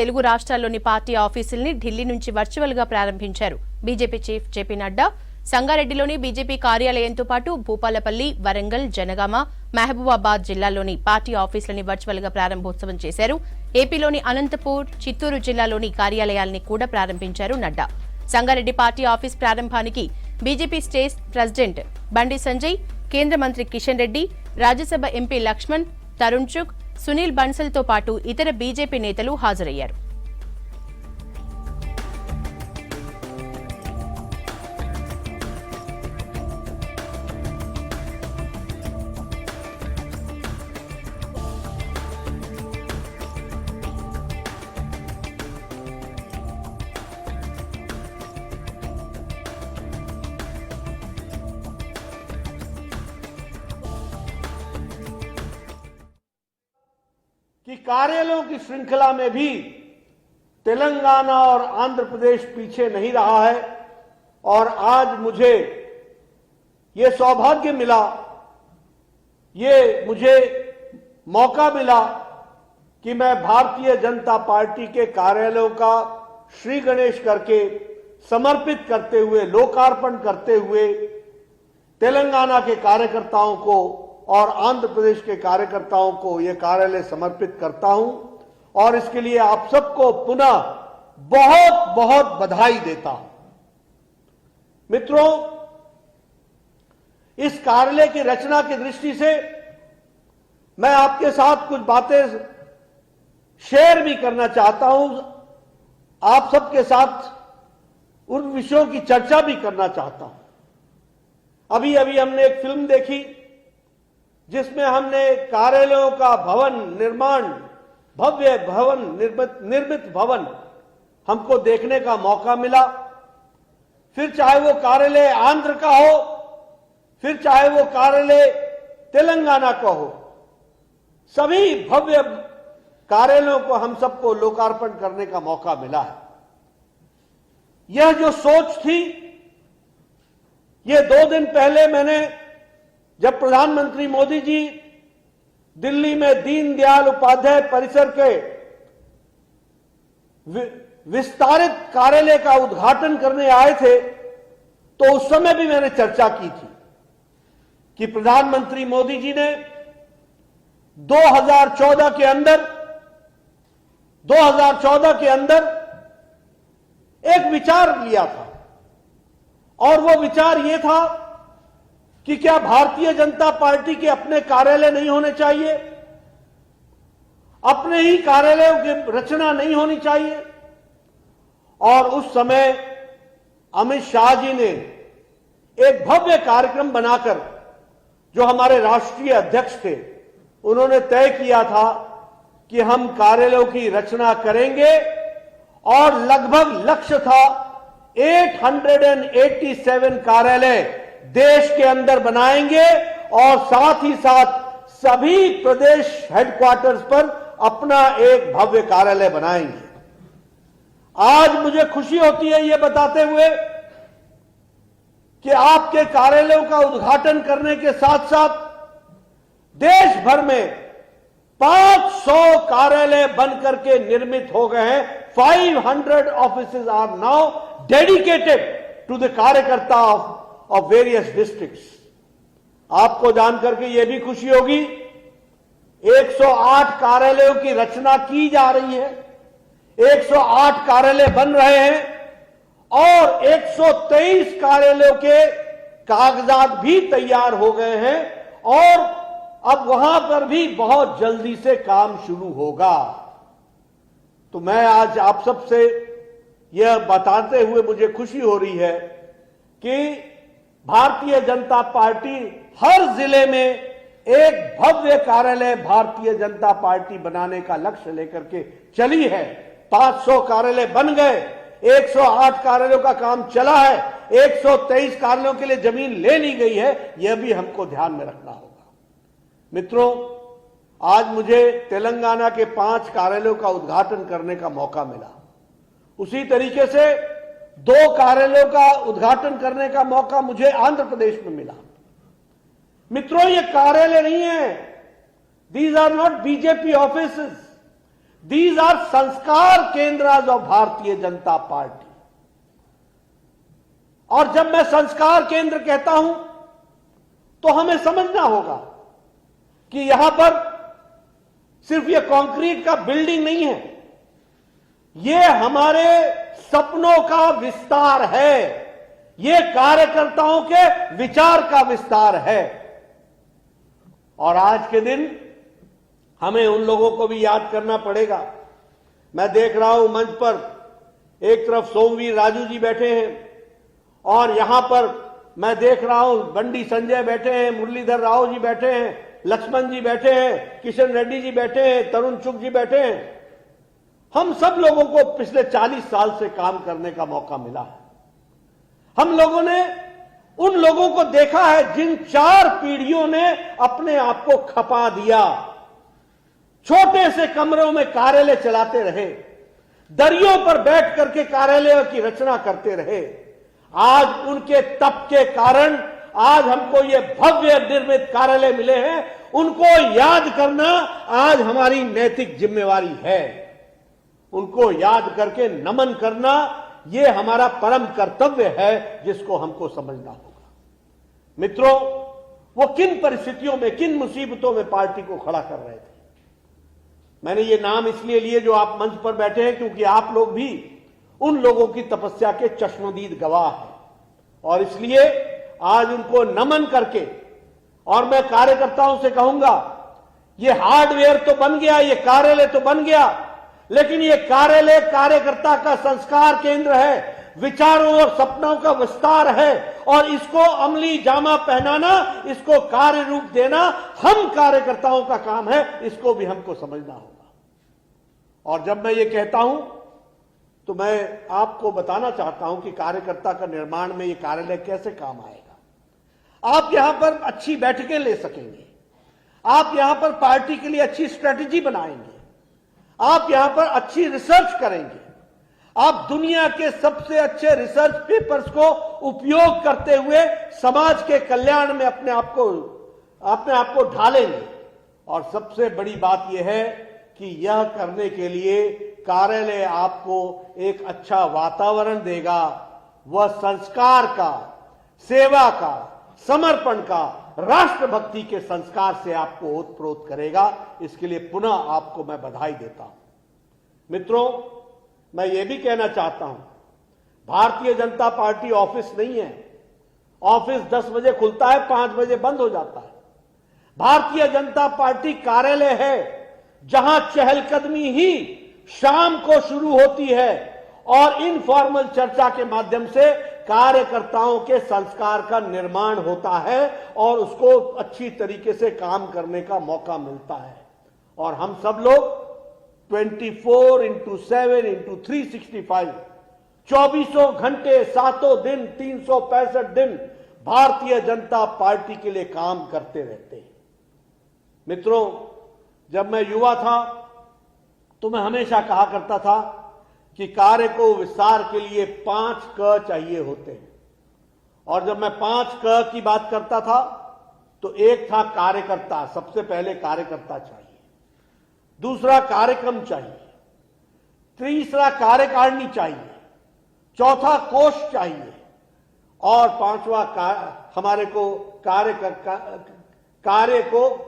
తెలుగు రాష్ట్రాల్లోని పార్టీ ఆఫీసుల్ని ఢిల్లీ నుంచి వర్చువల్ గా ప్రారంభించారు బీజేపీ చీఫ్ జేపీ నడ్డా. సంగారెడ్డిలోని బీజేపీ కార్యాలయంతో పాటు భూపాలపల్లి, వరంగల్, జనగామ, మహబూబాబాద్ జిల్లాల్లోని పార్టీ ఆఫీసులని వర్చువల్ గా ప్రారంభోత్సవం చేశారు. ఏపీలోని అనంతపూర్, చిత్తూరు జిల్లాలోని కార్యాలయాల్ని కూడా ప్రారంభించారు నడ్డా. సంగారెడ్డి పార్టీ ఆఫీస్ ప్రారంభానికి BJP state president Bandi Sanjay, కేంద్ర మంత్రి కిషన్ రెడ్డి, రాజ్యసభ ఎంపీ లక్ష్మణ్, తరుణ్ చుగ్, సునీల్ బన్సల్తో పాటు ఇతర బీజేపీ నేతలు హాజరయ్యారు. कि कार्यालयों की श्रृंखला में भी तेलंगाना और आंध्र प्रदेश पीछे नहीं रहा है और आज मुझे ये सौभाग्य मिला, ये मुझे मौका मिला कि मैं भारतीय जनता पार्टी के कार्यालयों का श्री गणेश करके समर्पित करते हुए, लोकार्पण करते हुए तेलंगाना के कार्यकर्ताओं को और आंध्र प्रदेश के कार्यकर्ताओं को यह कार्यालय समर्पित करता हूं और इसके लिए आप सबको पुनः बहुत बहुत बधाई देता हूं। मित्रों, इस कार्यालय की रचना की दृष्टि से मैं आपके साथ कुछ बातें शेयर भी करना चाहता हूं, आप सबके साथ उन विषयों की चर्चा भी करना चाहता हूं। अभी अभी हमने एक फिल्म देखी जिसमें हमने कार्यालयों का भवन निर्माण, भव्य भवन, निर्मित भवन हमको देखने का मौका मिला। फिर चाहे वो कार्यालय आंध्र का हो, फिर चाहे वो कार्यालय तेलंगाना का हो, सभी भव्य कार्यालयों को हम सबको लोकार्पण करने का मौका मिला है। यह जो सोच थी, ये 2 दिन पहले मैंने जब प्रधानमंत्री मोदी जी दिल्ली में दीनदयाल उपाध्याय परिसर के विस्तारित कार्यालय का उद्घाटन करने आए थे, तो उस समय भी मैंने चर्चा की थी कि प्रधानमंत्री मोदी जी ने 2014 के अंदर एक विचार लिया था और वो विचार ये था कि क्या भारतीय जनता पार्टी के अपने कार्यालय नहीं होने चाहिए, अपने ही कार्यालयों की रचना नहीं होनी चाहिए। और उस समय अमित शाह जी ने एक भव्य कार्यक्रम बनाकर, जो हमारे राष्ट्रीय अध्यक्ष थे, उन्होंने तय किया था कि हम कार्यालयों की रचना करेंगे और लगभग लक्ष्य था 887 कार्यालय देश के अंदर बनाएंगे और साथ ही साथ सभी प्रदेश हेडक्वार्टर्स पर अपना एक भव्य कार्यालय बनाएंगे। आज मुझे खुशी होती है ये बताते हुए कि आपके कार्यालयों का उद्घाटन करने के साथ साथ देश भर में 500 कार्यालय बनकर के निर्मित हो गए हैं। 500 offices are now dedicated to the कार्यकर्ता ऑफ वेरियस डिस्ट्रिक्ट्स। आपको जानकर के यह भी खुशी होगी, 108 कार्यालयों की रचना की जा रही है, 108 कार्यालय बन रहे हैं और 123 कार्यालयों के कागजात भी तैयार हो गए हैं और अब वहां पर भी बहुत जल्दी से काम शुरू होगा। तो मैं आज आप सबसे यह बताते हुए मुझे खुशी हो रही है कि भारतीय जनता पार्टी हर जिले में एक भव्य कार्यालय भारतीय जनता पार्टी बनाने का लक्ष्य लेकर के चली है। 500 कार्यालय बन गए, 108 कार्यालयों का काम चला है, 123 कार्यालयों के लिए जमीन ले ली गई है। यह भी हमको ध्यान में रखना होगा। मित्रों, आज मुझे तेलंगाना के 5 कार्यालयों का उद्घाटन करने का मौका मिला। उसी तरीके से 2 कार्यालयों का उद्घाटन करने का मौका मुझे आंध्र प्रदेश में मिला। मित्रों, ये कार्यालय नहीं है, these are not BJP offices, these are संस्कार केंद्रास ऑफ भारतीय जनता पार्टी। और जब मैं संस्कार केंद्र कहता हूं तो हमें समझना होगा कि यहां पर सिर्फ ये कंक्रीट का बिल्डिंग नहीं है, ये हमारे सपनों का विस्तार है, ये कार्यकर्ताओं के विचार का विस्तार है। और आज के दिन हमें उन लोगों को भी याद करना पड़ेगा। मैं देख रहा हूं मंच पर एक तरफ सोमवीर राजू जी बैठे हैं और यहां पर मैं देख रहा हूं बंडी संजय बैठे हैं, मुरलीधर राव जी बैठे हैं, लक्ष्मण जी बैठे हैं, किशन रेड्डी जी बैठे हैं, तरुण चुग जी बैठे हैं। हम सब लोगों को पिछले 40 साल से काम करने का मौका मिला है। हम लोगों ने उन लोगों को देखा है जिन 4 पीढ़ियों ने अपने आप को खपा दिया, छोटे से कमरों में कार्यालय चलाते रहे, दरियों पर बैठ करके कार्यालय की रचना करते रहे। आज उनके तप के कारण आज हमको ये भव्य निर्मित कार्यालय मिले हैं। उनको याद करना आज हमारी नैतिक जिम्मेवारी है। उनको याद करके नमन करना ये हमारा परम कर्तव्य है, जिसको हमको समझना होगा। मित्रों, वो किन परिस्थितियों में, किन मुसीबतों में पार्टी को खड़ा कर रहे थे। मैंने ये नाम इसलिए लिए जो आप मंच पर बैठे हैं, क्योंकि आप लोग भी उन लोगों की तपस्या के चश्मदीद गवाह हैं। और इसलिए आज उनको नमन करके, और मैं कार्यकर्ताओं से कहूंगा, ये हार्डवेयर तो बन गया, ये कार्यालय तो बन गया, लेकिन ये कार्यालय कार्यकर्ता का संस्कार केंद्र है, विचारों और सपनों का विस्तार है। और इसको अमली जामा पहनाना, इसको कार्य रूप देना हम कार्यकर्ताओं का काम है। इसको भी हमको समझना होगा। और जब मैं ये कहता हूं तो मैं आपको बताना चाहता हूं कि कार्यकर्ता का निर्माण में ये कार्यालय कैसे काम आएगा। आप यहां पर अच्छी बैठकें ले सकेंगे, आप यहां पर पार्टी के लिए अच्छी स्ट्रेटेजी बनाएंगे, आप यहां पर अच्छी रिसर्च करेंगे, आप दुनिया के सबसे अच्छे रिसर्च पेपर्स को उपयोग करते हुए समाज के कल्याण में अपने आप को ढालेंगे। और सबसे बड़ी बात यह है कि यह करने के लिए कार्यालय आपको एक अच्छा वातावरण देगा। वह संस्कार का, सेवा का, समर्पण का, राष्ट्रभक्ति के संस्कार से आपको ओतप्रोत करेगा। इसके लिए पुनः आपको मैं बधाई देता हूं। मित्रों, मैं ये भी कहना चाहता हूं, भारतीय जनता पार्टी ऑफिस नहीं है। ऑफिस 10 बजे खुलता है, 5 बजे बंद हो जाता है। भारतीय जनता पार्टी कार्यालय है, जहां चहलकदमी ही शाम को शुरू होती है और इनफॉर्मल चर्चा के माध्यम से कार्यकर्ताओं के संस्कार का निर्माण होता है और उसको अच्छी तरीके से काम करने का मौका मिलता है। और हम सब लोग 24/7/365 24 घंटे 7 दिन 365 दिन भारतीय जनता पार्टी के लिए काम करते रहते हैं। मित्रों, जब मैं युवा था तो मैं हमेशा कहा करता था कि कार्य को विस्तार के लिए 5 क चाहिए होते हैं। और जब मैं 5 क की बात करता था तो एक था कार्यकर्ता। सबसे पहले कार्यकर्ता चाहिए, दूसरा कार्यक्रम चाहिए, तीसरा कार्यकारिणी चाहिए, चौथा कोष चाहिए और 5वां हमारे को कार्य को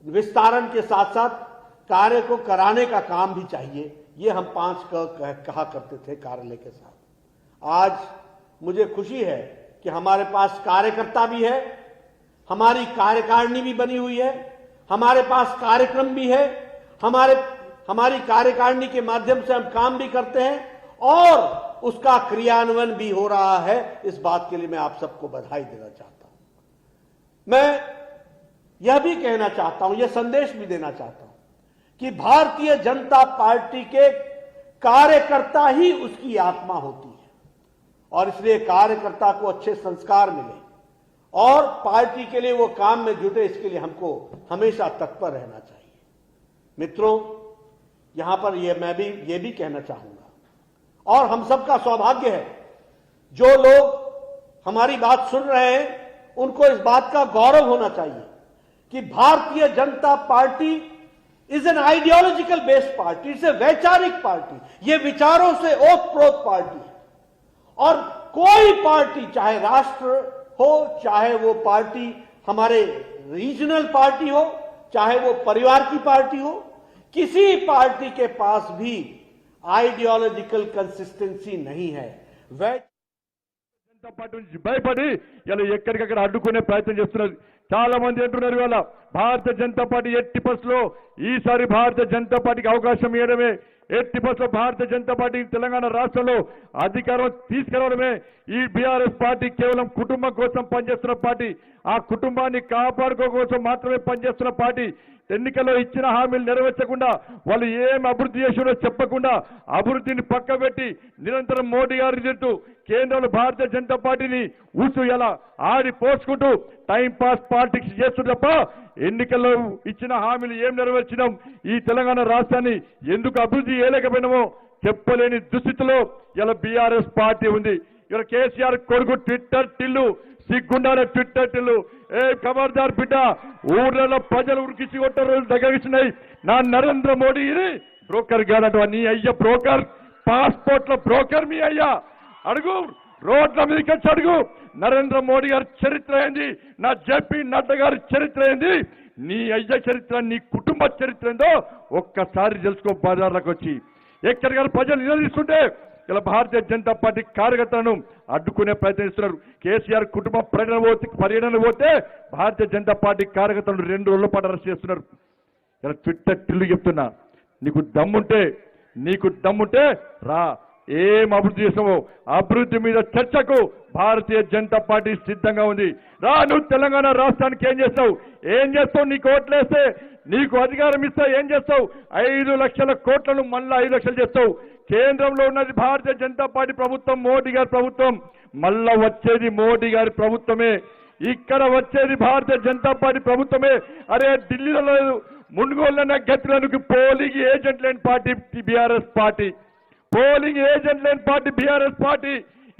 विस्तारण के साथ साथ कार्य को कराने का काम भी चाहिए। ये हम 5 कहा करते थे कार्यालय के साथ। आज मुझे खुशी है कि हमारे पास कार्यकर्ता भी है, हमारी कार्यकारिणी भी बनी हुई है, हमारे पास कार्यक्रम भी है, हमारी कार्यकारिणी के माध्यम से हम काम भी करते हैं और उसका क्रियान्वयन भी हो रहा है। इस बात के लिए मैं आप सबको बधाई देना चाहता हूं। मैं यह भी कहना चाहता हूं, यह संदेश भी देना चाहता हूं कि भारतीय जनता पार्टी के कार्यकर्ता ही उसकी आत्मा होती है और इसलिए कार्यकर्ता को अच्छे संस्कार मिले और पार्टी के लिए वो काम में जुटे, इसके लिए हमको हमेशा तत्पर रहना चाहिए। मित्रों, यहां पर मैं भी ये भी कहना चाहूंगा और हम सबका सौभाग्य है, जो लोग हमारी बात सुन रहे हैं उनको इस बात का गौरव होना चाहिए कि Bharatiya Janata party is an ideological based party, it's a वैचारिक पार्टी, ये विचारों से ओतप्रोत पार्टी है। और कोई पार्टी, चाहे राष्ट्र हो, चाहे वो पार्टी हमारे रीजनल पार्टी हो, चाहे वो परिवार की पार्टी हो, किसी पार्टी के पास भी आइडियोलॉजिकल कंसिस्टेंसी नहीं है। జనతా పార్టీ నుంచి భయపడి ఇలా ఎక్కడికక్కడ అడ్డుకునే ప్రయత్నం చేస్తున్నారు. చాలా మంది అంటున్నారు ఇవాళ భారతీయ జనతా పార్టీ ఎట్టి పరిస్థితుల్లో ఈసారి భారతీయ జనతా పార్టీకి అవకాశం ఇవ్వడమే, ఎట్టి పరిస్థితుల్లో భారతీయ జనతా పార్టీ తెలంగాణ రాష్ట్రంలో అధికారం తీసుకురావడమే. ఈ బీఆర్ఎస్ పార్టీ కేవలం కుటుంబం కోసం పనిచేస్తున్న పార్టీ, ఆ కుటుంబాన్ని కాపాడుకో కోసం మాత్రమే పనిచేస్తున్న పార్టీ. ఎన్నికల్లో ఇచ్చిన హామీలు నెరవేర్చకుండా, వాళ్ళు ఏం అభివృద్ధి చేసినో చెప్పకుండా, అభివృద్ధిని పక్కబెట్టి నిరంతరం మోడీ గారి తింటూ కేంద్రంలో భారతీయ జనతా పార్టీని ఊసు ఎలా ఆడి పోసుకుంటూ టైం పాస్ పాలిటిక్స్ చేస్తూ తప్ప ఎన్నికల్లో ఇచ్చిన హామీలు ఏం నెరవేర్చినాం, ఈ తెలంగాణ రాష్ట్రాన్ని ఎందుకు అభివృద్ధి చేయలేకపోయినామో చెప్పలేని దుస్థితిలో ఇలా బీఆర్ఎస్ పార్టీ ఉంది. ఇలా కేసీఆర్ కొడుకు ట్విట్టర్ టిల్లు, సిగ్గుండాలే ట్విట్టర్ టిల్లు, ఏ ఖబర్దార్ బిడ్డ, ఊర్లలో ప్రజలు ఉరికిసి కొట్టే రోజులు దగ్గరిస్తున్నాయి. నా నరేంద్ర మోడీ బ్రోకర్ కాదట, నీ అయ్య బ్రోకర్, పాస్పోర్ట్ల బ్రోకర్ మీ అయ్యా. అడుగు, రోడ్ల మీదకి వచ్చి అడుగు, నరేంద్ర మోడీ గారి చరిత్ర ఏంది, నా జేపీ నడ్డా గారి చరిత్ర ఏంది, నీ అయ్య చరిత్ర, నీ కుటుంబ చరిత్ర ఏందో ఒక్కసారి తెలుసుకో. బజార్లకు వచ్చి ఎక్కడికైనా ప్రజలు నిలదీస్తుంటే ఇలా భారతీయ జనతా పార్టీ కార్యకర్తలను అడ్డుకునే ప్రయత్నిస్తున్నారు. కేసీఆర్ కుటుంబ పర్యటన పోతే భారతీయ జనతా పార్టీ కార్యకర్తలను 2 రోజుల పాటు అరెస్ట్ చేస్తున్నారు. ఇలా ట్విట్టర్ టిల్లు చెప్తున్నా, నీకు దమ్ముంటే రా, ఏం అభివృద్ధి చేసావో అభివృద్ధి మీద చర్చకు భారతీయ జనతా పార్టీ సిద్ధంగా ఉంది. రా, నువ్వు తెలంగాణ రాష్ట్రానికి ఏం చేస్తావు, నీకు ఓట్లేస్తే, నీకు అధికారం ఇస్తే ఏం చేస్తావు? 5 లక్షల కోట్లను మళ్ళా 5 లక్షలు చేస్తావు. కేంద్రంలో ఉన్నది భారతీయ జనతా పార్టీ ప్రభుత్వం, మోడీ గారి ప్రభుత్వం, మళ్ళా వచ్చేది మోడీ గారి ప్రభుత్వమే, ఇక్కడ వచ్చేది భారతీయ జనతా పార్టీ ప్రభుత్వమే. అరే ఢిల్లీలో లేదు, మున్గోళ్ళ గతిలకు పోలింగ్ ఏజెంట్ లేని party BRS party, polling agent లేని పార్టీ బీఆర్ఎస్ పార్టీ.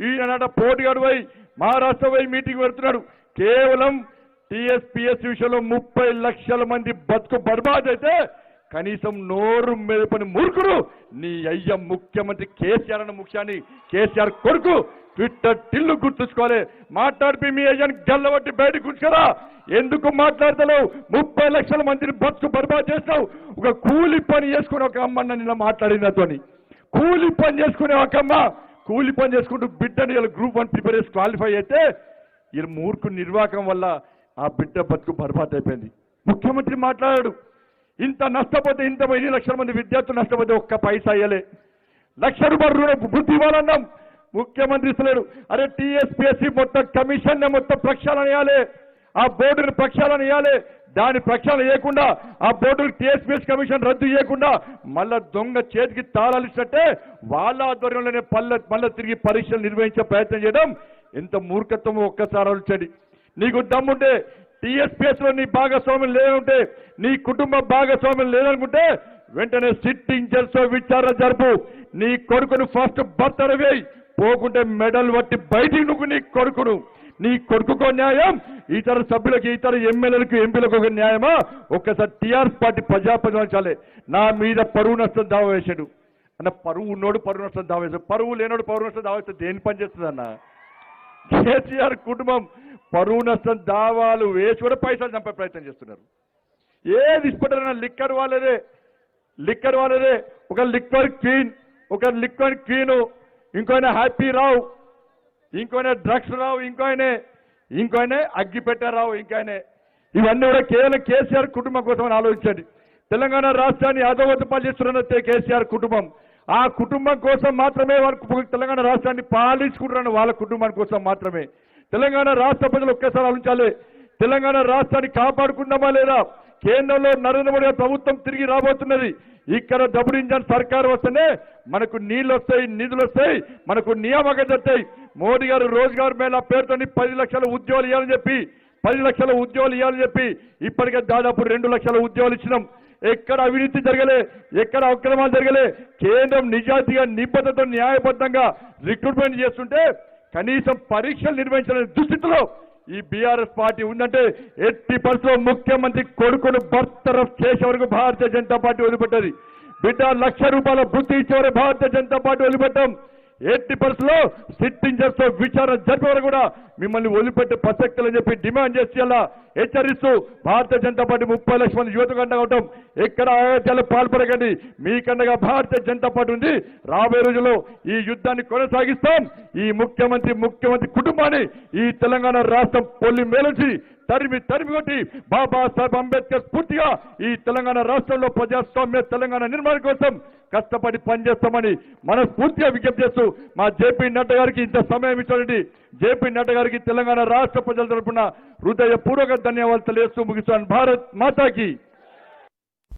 ఈయన పోటీగాడు పోయి మహారాష్ట్ర పోయి మీటింగ్ పెడుతున్నాడు. కేవలం టీఎస్పీఎస్ విషయంలో 30 లక్షల మంది బతుకు బర్బాద్ అయితే కనీసం నోరు మెదపని మూర్ఖుడు నీ అయ్య ముఖ్యమంత్రి కేసీఆర్ అన్న ముఖ్యాన్ని, కేసీఆర్ కొడుకు ట్విట్టర్ టిల్లు గుర్తుంచుకోవాలి. మాట్లాడిపి మీ అయ్యని గల్లబట్టి బయటకు ఉంచుకరా. ఎందుకు మాట్లాడతలేవు? 30 లక్షల మందిని బతుకు బర్బాద్ చేస్తావు. ఒక కూలి పని చేసుకునే ఒక అమ్మ నిన్న మాట్లాడినతోని, కూలి పని చేసుకునే ఒక అమ్మ కూలి పని చేసుకుంటూ బిడ్డని ఇలా గ్రూప్ 1 ప్రిపేర్ చేసి క్వాలిఫై అయితే ఈ మూర్ఖు నిర్వాహకం వల్ల ఆ బిడ్డ బతుకు బర్బాద్ అయిపోయింది. ముఖ్యమంత్రి మాట్లాడాడు, ఇంత నష్టపోతే, ఇంత 5 లక్షల మంది విద్యార్థులు నష్టపోతే ఒక్క పైసా అయ్యలే. 1,00,000 రూపాయలు వృద్ధి ఇవ్వాలన్నాం, ముఖ్యమంత్రి ఇస్తలేడు. అరే టీఎస్పీఎస్సీ మొత్తం కమిషన్ మొత్తం ప్రక్షాళన చేయాలి, ఆ బోర్డుని ప్రక్షాళన చేయాలి. దాని ప్రక్షాళన చేయకుండా, ఆ బోర్డుని టీఎస్పీఎస్ కమిషన్ రద్దు చేయకుండా మళ్ళా దొంగ చేతికి తాళాలు ఇచ్చినట్టే వాళ్ళ ఆధ్వర్యంలోనే మళ్ళా తిరిగి పరీక్షలు నిర్వహించే ప్రయత్నం చేయడం ఎంత మూర్ఖత్వమో ఒక్కసారి ఆలోచించండి. నీకు దమ్ముంటే, టీఎస్పీఎస్ లో నీ భాగస్వామ్యం లేదంటే, నీ కుటుంబ భాగస్వామ్యం లేదనుకుంటే వెంటనే సిట్టింగ్ జడ్జితో విచారణ జరుపు. నీ కొడుకును ఫస్ట్ బర్తర వేయి, పోకుంటే మెడల్ పట్టి బయటికి నువ్వు నీ కొడుకుకో న్యాయం, ఇతర సభ్యులకి, ఇతర ఎమ్మెల్యేలకు, ఎంపీలకు ఒక న్యాయమా? ఒక్కసారి టీఆర్ఎస్ పార్టీ ప్రజాప్రతినిధించాలి. నా మీద పరువు నష్టం దావా వేశాడు అన్న, పరువు ఉన్నోడు పరువు నష్టం దావా వేశాడు, పరువు లేనోడు పరువు నష్టం దావా వేస్తే దేని పని చేస్తుంది అన్న? కేసీఆర్ కుటుంబం పరువు నష్టం దావాలు వేసి కూడా పైసలు చంపే ప్రయత్నం చేస్తున్నారు. ఏది ఇష్టపడారన్న లిక్కర్ వాళ్ళదే, ఒక లిక్విడ్ క్వీన్, ఇంకోనే హ్యాపీ రావు, ఇంకోనే డ్రగ్స్ రావు, ఇంకోనే అగ్గిపెట్టే రావు, ఇవన్నీ కూడా కేవలం కేసీఆర్ కుటుంబం కోసం ఆలోచించండి. తెలంగాణ రాష్ట్రాన్ని అధోగతి చేస్తున్న కేసీఆర్ కుటుంబం, ఆ కుటుంబం కోసం మాత్రమే వారు తెలంగాణ రాష్ట్రాన్ని పాలించుకుంటున్న వాళ్ళ కుటుంబం కోసం మాత్రమే. తెలంగాణ రాష్ట్ర ప్రజలు ఒక్కసారి ఆలోచించాలి. తెలంగాణ రాష్ట్రాన్ని కాపాడుకుందామా లేదా? కేంద్రంలో నరేంద్ర మోడీ ప్రభుత్వం తిరిగి రాబోతున్నది. ఇక్కడ డబుల్ ఇంజన్ సర్కారు వస్తేనే మనకు నీళ్లు వస్తాయి, నిధులు వస్తాయి, మనకు నియామకాలు వస్తాయి. మోడీ గారు రోజ్గార్ మేళా పేరుతో 10 లక్షల ఉద్యోగాలు ఇవ్వాలని చెప్పి ఇప్పటికే దాదాపు 2 లక్షల ఉద్యోగాలు ఇచ్చినాం. ఎక్కడ అవినీతి జరగలే, ఎక్కడ అక్రమాలు జరగలే. కేంద్రం నిజాయితీగా, నిబద్ధతతో, న్యాయబద్ధంగా రిక్రూట్మెంట్ చేస్తుంటే కనీసం పరీక్షలు నిర్వహించలేని దుస్థితిలో ఈ బీఆర్ఎస్ పార్టీ ఉందంటే ఎట్టి పరిస్థితుల్లో ముఖ్యమంత్రి కొడుకును బర్తరఫ్ చేసే వరకు భారతీయ జనతా పార్టీ వదిలిపెట్టది. బిడ్డ ₹1,00,000 వృత్తి ఇచ్చేవారు భారతీయ జనతా పార్టీ వదిలిపెట్టాం. ఎట్టి పరిస్థితుల్లో సిట్టింగ్ జడ్జితో విచారణ జరిపే వరకు కూడా మిమ్మల్ని వదిలిపెట్టే ప్రసక్తులని చెప్పి డిమాండ్ చేసి అలా హెచ్చరిస్తూ భారతీయ జనతా పార్టీ 30 లక్షల మంది యువతకు అండగా ఉంటాం. ఎక్కడ అయోధ్యలో పాల్పడకండి, మీకండగా భారతీయ జనతా పార్టీ ఉంది. రాబోయే రోజుల్లో ఈ యుద్ధాన్ని కొనసాగిస్తాం. ఈ ముఖ్యమంత్రి కుటుంబాన్ని ఈ తెలంగాణ రాష్ట్రం పొల్లి మేలుంచి తరిమి కొట్టి బాబాసాహెబ్ అంబేద్కర్ స్ఫూర్తిగా ఈ తెలంగాణ రాష్ట్రంలో ప్రజాస్వామ్య తెలంగాణ నిర్మాణం కోసం కష్టపడి పనిచేస్తామని మనస్ఫూర్తిగా విజ్ఞప్తి చేస్తూ మా జేపీ నడ్డా గారికి ఇంత సమయం ఇచ్చినటువంటి జేపీ నడ్డా గారికి తెలంగాణ రాష్ట్ర ప్రజల తరపున హృదయపూర్వక ధన్యవాదాలు తెలియజేస్తూ ముగిస్తాను. భారత్ మాతాకి.